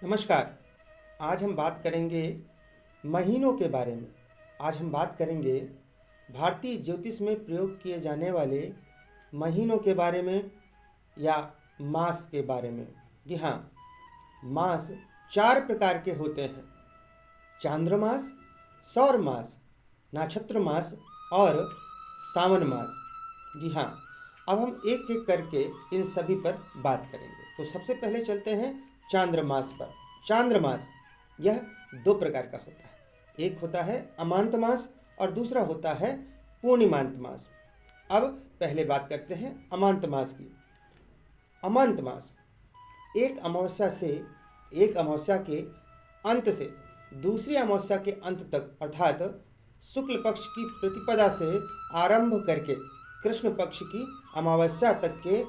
नमस्कार। आज हम बात करेंगे महीनों के बारे में। आज हम बात करेंगे भारतीय ज्योतिष में प्रयोग किए जाने वाले महीनों के बारे में या मास के बारे में। जी हाँ, मास 4 प्रकार के होते हैं: चांद्रमास, सौर मास, नक्षत्र मास और सावन मास। जी हाँ, अब हम एक एक करके इन सभी पर बात करेंगे। तो सबसे पहले चलते हैं चांद्रमास पर। चांद्रमास यह 2 प्रकार का होता है। एक होता है अमांत मास और दूसरा होता है पूर्णिमांत मास। अब पहले बात करते हैं अमांत मास की। अमांत मास एक अमावस्या के अंत से दूसरी अमावस्या के अंत तक, अर्थात शुक्ल पक्ष की प्रतिपदा से आरंभ करके कृष्ण पक्ष की अमावस्या तक के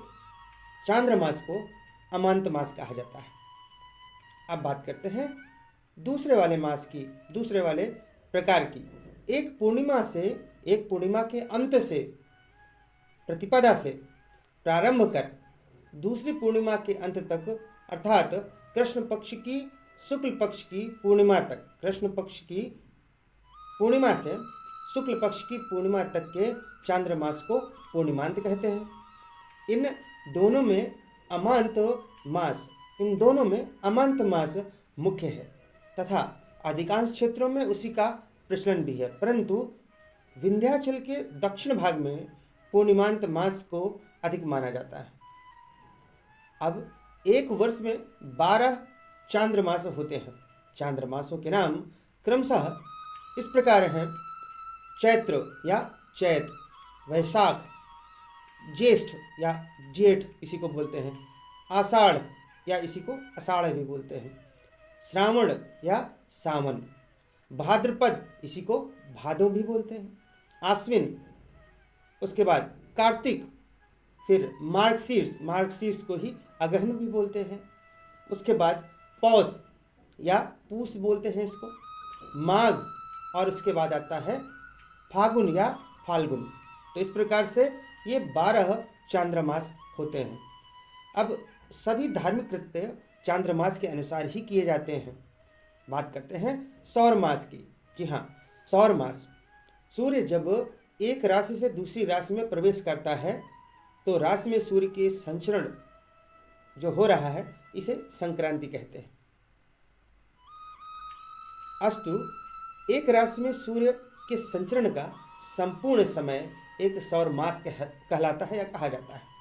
चांद्रमास को अमांत मास कहा जाता है। अब बात करते हैं दूसरे वाले मास की, दूसरे वाले प्रकार की। एक पूर्णिमा के अंत से, प्रतिपदा से प्रारंभ कर दूसरी पूर्णिमा के अंत तक, अर्थात कृष्ण पक्ष की शुक्ल पक्ष की पूर्णिमा तक, कृष्ण पक्ष की पूर्णिमा से शुक्ल पक्ष की पूर्णिमा तक के चांद्रमास को पूर्णिमांत कहते हैं। इन दोनों में अमांत मास मुख्य है तथा अधिकांश क्षेत्रों में उसी का प्रचलन भी है, परंतु विंध्याचल के दक्षिण भाग में पूर्णिमांत मास को अधिक माना जाता है। अब एक वर्ष में 12 चांद्रमास होते हैं। चांद्रमासों के नाम क्रमशः इस प्रकार हैं: चैत्र या चैत, वैशाख, ज्येष्ठ या जेठ इसी को बोलते हैं, आषाढ़ या इसी को आषाढ़ भी बोलते हैं, श्रावण या सावन, भाद्रपद इसी को भादो भी बोलते हैं, आश्विन, उसके बाद कार्तिक, फिर मार्गशीर्ष को ही अगहन भी बोलते हैं, उसके बाद पौष या पूस बोलते हैं इसको, माघ, और उसके बाद आता है फागुन या फाल्गुन। तो इस प्रकार से ये 12 चांद्रमास होते हैं। अब सभी धार्मिक कृत्य चांद्रमास के अनुसार ही किए जाते हैं। बात करते हैं सौर मास की। जी हाँ, सौर मास, सूर्य जब एक राशि से दूसरी राशि में प्रवेश करता है तो राशि में सूर्य के संचरण जो हो रहा है इसे संक्रांति कहते हैं। अस्तु, एक राशि में सूर्य के संचरण का संपूर्ण समय एक सौर मास कहलाता है या कहा जाता है।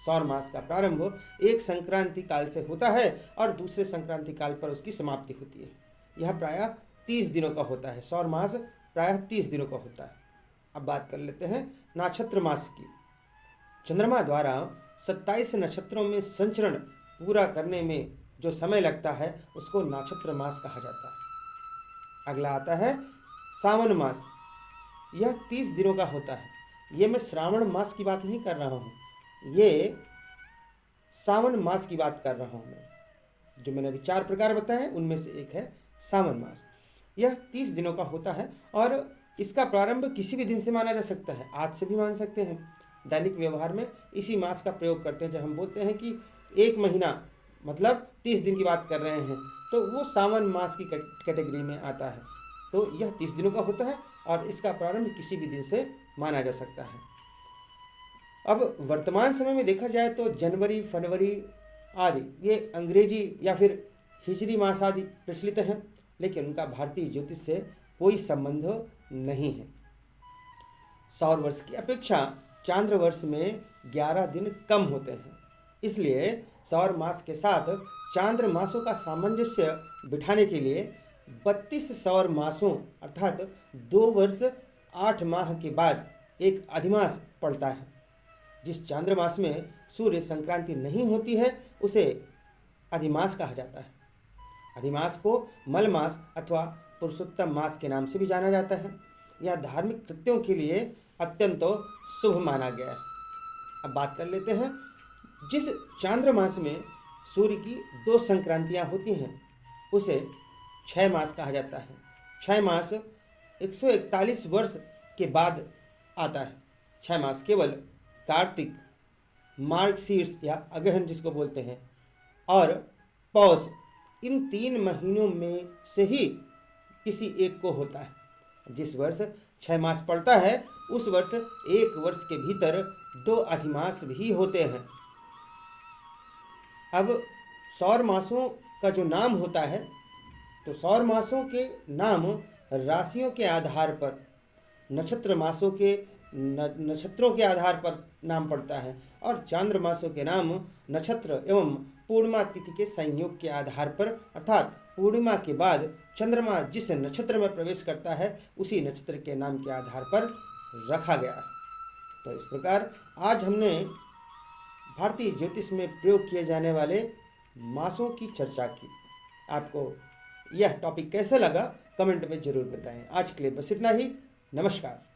सौर मास का प्रारंभ एक संक्रांति काल से होता है और दूसरे संक्रांति काल पर उसकी समाप्ति होती है। यह प्रायः 30 दिनों का होता है। सौर मास प्रायः 30 दिनों का होता है। अब बात कर लेते हैं नक्षत्र मास की। चंद्रमा द्वारा 27 नक्षत्रों में संचरण पूरा करने में जो समय लगता है उसको नक्षत्र मास कहा जाता है। अगला आता है सावन मास। यह 30 दिनों का होता है। ये मैं श्रावण मास की बात नहीं कर रहा हूँ, ये सावन मास की बात कर रहा हूँ मैं। जो मैंने अभी 4 प्रकार बताए उनमें से एक है सावन मास। यह 30 दिनों का होता है और इसका प्रारंभ किसी भी दिन से माना जा सकता है। आज से भी मान सकते हैं। दैनिक व्यवहार में इसी मास का प्रयोग करते हैं। जब हम बोलते हैं कि एक महीना मतलब 30 दिन की बात कर रहे हैं तो वो सावन मास की कैटेगरी में आता है। तो यह 30 दिनों का होता है और इसका प्रारंभ किसी भी दिन से माना जा सकता है। अब वर्तमान समय में देखा जाए तो जनवरी, फरवरी आदि ये अंग्रेजी या फिर हिजरी मास आदि प्रचलित हैं, लेकिन उनका भारतीय ज्योतिष से कोई संबंध नहीं है। सौर वर्ष की अपेक्षा चांद्र वर्ष में 11 दिन कम होते हैं। इसलिए सौर मास के साथ चांद्र मासों का सामंजस्य बिठाने के लिए 32 सौर मासों अर्थात 2 वर्ष 8 माह के बाद एक अधिमास पड़ता है। जिस चांद्रमास में सूर्य संक्रांति नहीं होती है उसे अधिमास कहा जाता है। अधिमास को मल मास अथवा पुरुषोत्तम मास के नाम से भी जाना जाता है। यह धार्मिक कृत्यों के लिए अत्यंत शुभ माना गया है। अब बात कर लेते हैं जिस चांद्रमास में सूर्य की 2 संक्रांतियां होती हैं उसे 6 मास कहा जाता है। 6 मास 141 वर्ष के बाद आता है। 6 मास केवल कार्तिक, मार्गशीर्ष या अगहन जिसको बोलते हैं, और पौष इन 3 महीनों में से ही किसी एक को होता है। जिस वर्ष 6 मास पड़ता है उस वर्ष 1 वर्ष के भीतर 2 अधिमास भी होते हैं। अब सौर मासों का जो नाम होता है, तो सौर मासों के नाम राशियों के आधार पर, नक्षत्र मासों के नक्षत्रों के आधार पर नाम पड़ता है, और चांद्र मासों के नाम नक्षत्र एवं पूर्णिमा तिथि के संयोग के आधार पर, अर्थात पूर्णिमा के बाद चंद्रमा जिस नक्षत्र में प्रवेश करता है उसी नक्षत्र के नाम के आधार पर रखा गया है। तो इस प्रकार आज हमने भारतीय ज्योतिष में प्रयोग किए जाने वाले मासों की चर्चा की। आपको यह टॉपिक कैसे लगा कमेंट में जरूर बताएं। आज के लिए बस इतना ही। नमस्कार।